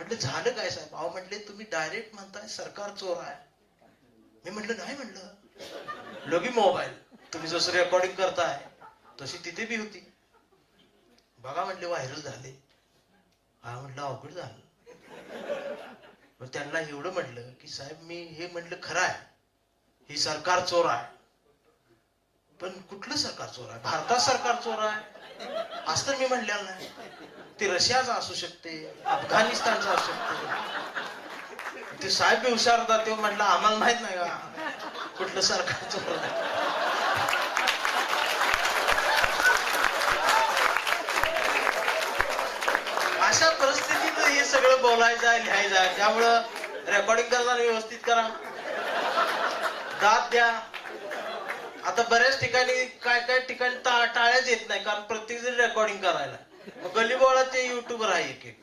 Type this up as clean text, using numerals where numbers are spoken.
म्हटलं झालं काय साहेब? अहो म्हटले तुम्ही डायरेक्ट म्हणताय सरकार चोर आहे. मी म्हटलं नाही, म्हणलं लगी मोबाईल तुम्ही जसं रेकॉर्डिंग करताय तशी तिथे बी होती बघा, म्हटले व्हायरल झाले. हा म्हटलं अवघड झालं. मग त्यांना एवढं म्हटलं की साहेब मी हे म्हटलं खरं आहे, ही सरकार चोर आहे, पण कुठलं सरकार चोर आहे? भारतात सरकार चोर आहे असं तर मी म्हणलेलं नाही. ते रशियाचा असू शकते, अफगाणिस्तानचा असू शकते. ते साहेब बी हुशारतात, ते म्हटलं आम्हाला माहित नाही का कुठलं सरकार चोर आहे. अशा परिस्थितीत हे सगळं बोलायचं आहे, लिहायचं आहे. त्यामुळं रेकॉर्डिंग करताना व्यवस्थित करा, दाद द्या. आता बऱ्याच ठिकाणी काय ठिकाणी टाळ्याच येत नाही, कारण प्रत्येक जण रेकॉर्डिंग करायला. मग गलीबोळात ते युट्यूबर आहे एक एक